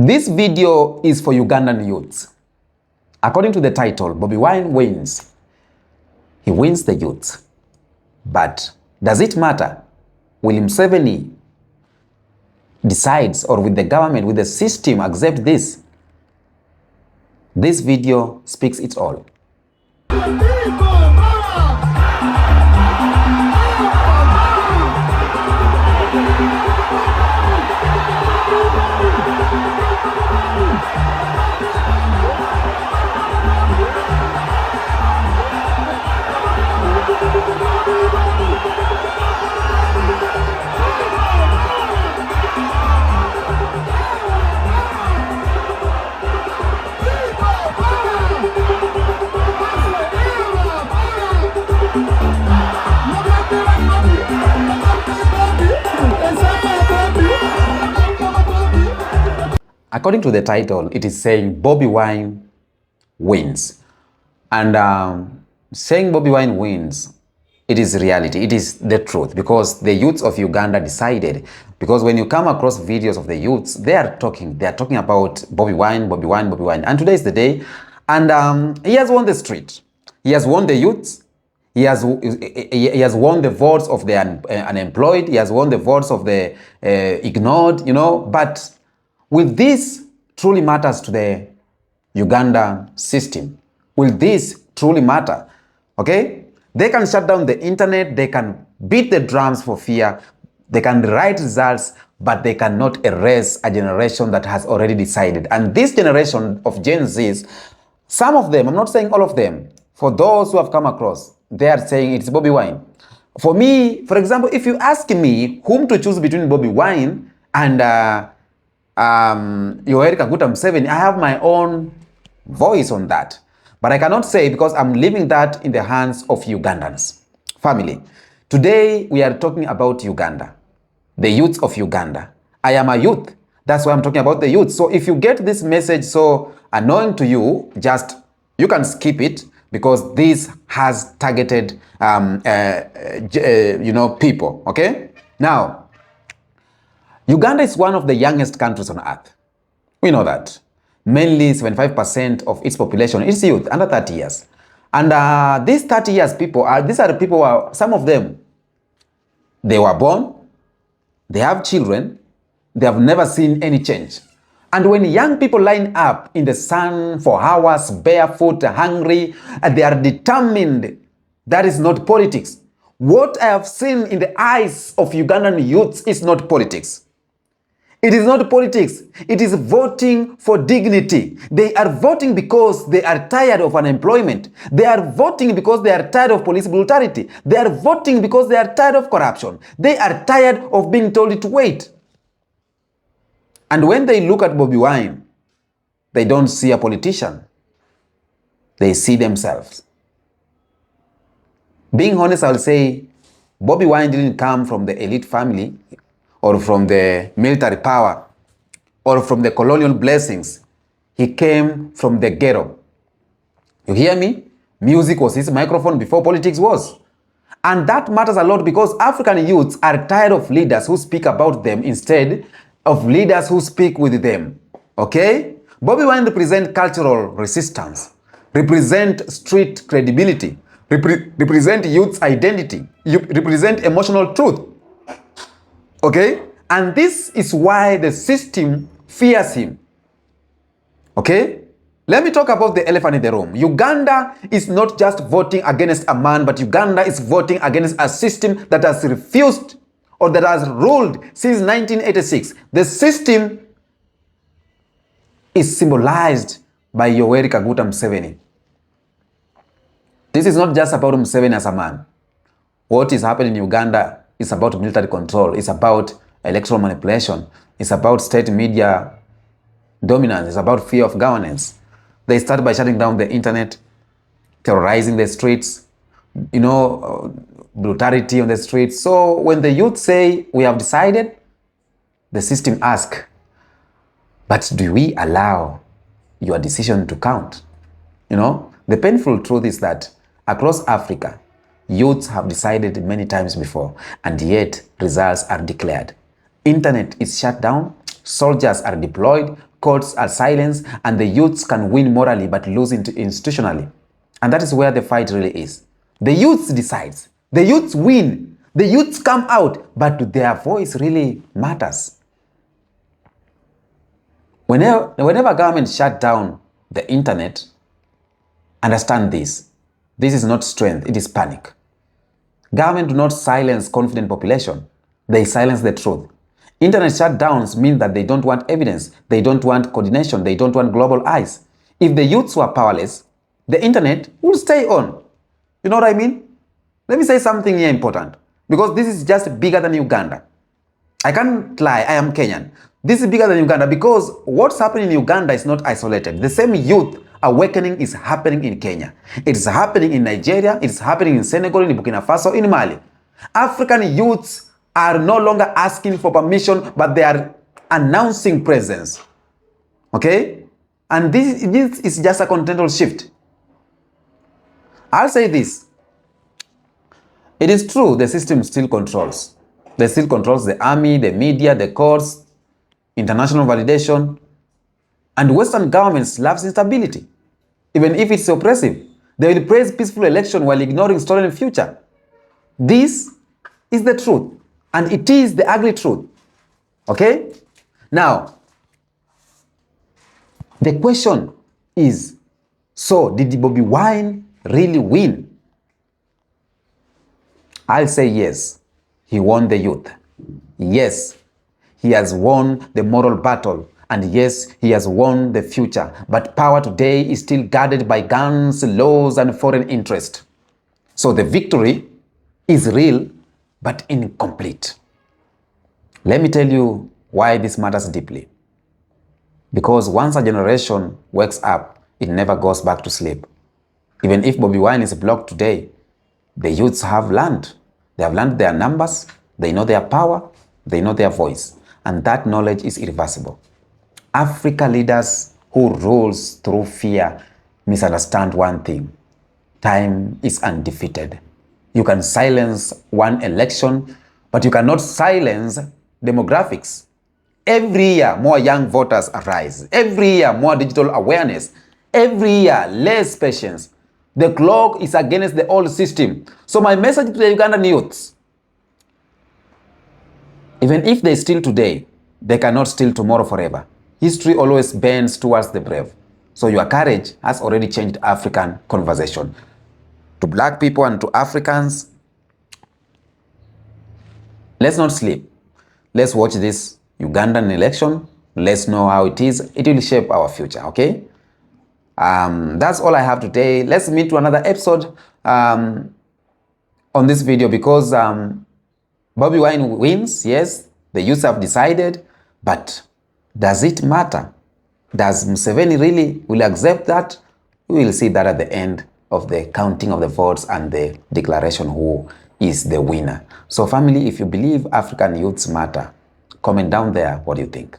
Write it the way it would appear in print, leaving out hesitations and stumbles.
This video is for Ugandan youths. According to the title, Bobi Wine wins. He wins the youths. But does it matter? Will Museveni decides, or with the government, with the system, accept this? This video speaks it all. According to the title, it is saying Bobi Wine wins. And saying Bobi Wine wins, it is reality, it is the truth, because the youths of Uganda decided. Because when you come across videos of the youths, they are talking about Bobi Wine, Bobi Wine, Bobi Wine. And today is the day. And he has won the street. He has won the youths. He has won the votes of the unemployed. He has won the votes of the ignored, you know. But will this truly matters to the Uganda system? Will this truly matter? Okay? They can shut down the internet, they can beat the drums for fear, they can write results, but they cannot erase a generation that has already decided. And this generation of Gen Zs, some of them, I'm not saying all of them, for those who have come across, they are saying it's Bobi Wine. For me, for example, if you ask me whom to choose between Bobi Wine and Yoweri Kaguta Museveni, I have my own voice on that. But I cannot say, because I'm leaving that in the hands of Ugandans. Family, today we are talking about Uganda, the youth of Uganda. I am a youth. That's why I'm talking about the youth. So if you get this message so annoying to you, you can skip it, because this has targeted people. Okay? Now, Uganda is one of the youngest countries on earth. We know that. Mainly 75% of its population is youth, under 30 years. And these 30 years people, these are the people who are, some of them, they were born, they have children, they have never seen any change. And when young people line up in the sun for hours, barefoot, hungry, and they are determined, that is not politics. What I have seen in the eyes of Ugandan youths is not politics. It is not politics. It is voting for dignity. They are voting because they are tired of unemployment. They are voting because they are tired of police brutality. They are voting because they are tired of corruption. They are tired of being told to wait. And when they look at Bobi Wine, they don't see a politician. They see themselves. Being honest, I'll say Bobi Wine didn't come from the elite family, or from the military power, or from the colonial blessings. He came from the ghetto. You hear me? Music was his microphone before politics was. And that matters a lot, because African youths are tired of leaders who speak about them instead of leaders who speak with them. Okay? Bobi Wine represents cultural resistance, represent street credibility, represent youth's identity, represent emotional truth. Okay? And this is why the system fears him. Okay? Let me talk about the elephant in the room. Uganda is not just voting against a man, but Uganda is voting against a system that has refused, or that has ruled since 1986. The system is symbolized by Yoweri Kaguta Museveni. This is not just about Museveni as a man. What is happening in Uganda is about military control. It's about electoral manipulation. It's about state media dominance. It's about fear of governance. They start by shutting down the internet, terrorizing the streets, brutality on the streets. So when the youth say, we have decided, the system asks, but do we allow your decision to count? The painful truth is that across Africa, youths have decided many times before, and yet results are declared. Internet is shut down, soldiers are deployed, courts are silenced, and the youths can win morally but lose institutionally. And that is where the fight really is. The youths decides. The youths win. The youths come out, but their voice really matters. Whenever government shut down the internet, understand this. This is not strength, it is panic. Government do not silence confident population. They silence the truth. Internet shutdowns mean that they don't want evidence. They don't want coordination. They don't want global eyes. If the youths were powerless, the internet will stay on. You know what I mean? Let me say something here important, because this is just bigger than Uganda. I can't lie, I am Kenyan. This is bigger than Uganda because what's happening in Uganda is not isolated. The same youth awakening is happening in Kenya. It's happening in Nigeria. It's happening in Senegal, in Burkina Faso, in Mali. African youths are no longer asking for permission, but they are announcing presence. Okay? And this is just a continental shift. I'll say this. It is true the system still controls. They still controls the army, the media, the courts, international validation. And Western governments love instability. Even if it's oppressive, they will praise peaceful election while ignoring stolen future. This is the truth. And it is the ugly truth. Okay? Now, the question is, so did Bobi Wine really win? I'll say yes. He won the youth. Yes, he has won the moral battle. And yes, he has won the future. But power today is still guarded by guns, laws, and foreign interest. So the victory is real, but incomplete. Let me tell you why this matters deeply. Because once a generation wakes up, it never goes back to sleep. Even if Bobi Wine is blocked today, the youths have learned. They have learned their numbers, they know their power, they know their voice. And that knowledge is irreversible. Africa leaders who rules through fear misunderstand one thing. Time is undefeated. You can silence one election, but you cannot silence demographics. Every year, more young voters arise. Every year, more digital awareness. Every year, less patience. The clock is against the old system. So my message to the Ugandan youths, even if they steal today, they cannot steal tomorrow forever. History always bends towards the brave. So your courage has already changed African conversation. To black people and to Africans, let's not sleep. Let's watch this Ugandan election. Let's know how it is. It will shape our future, okay? That's all I have today. Let's meet to another episode on this video, because Bobi Wine wins. Yes, the youths have decided, but does it matter? Does Museveni really will accept that? We will see that at the end of the counting of the votes and the declaration who is the winner. So family, if you believe African youths matter, comment down there what you think.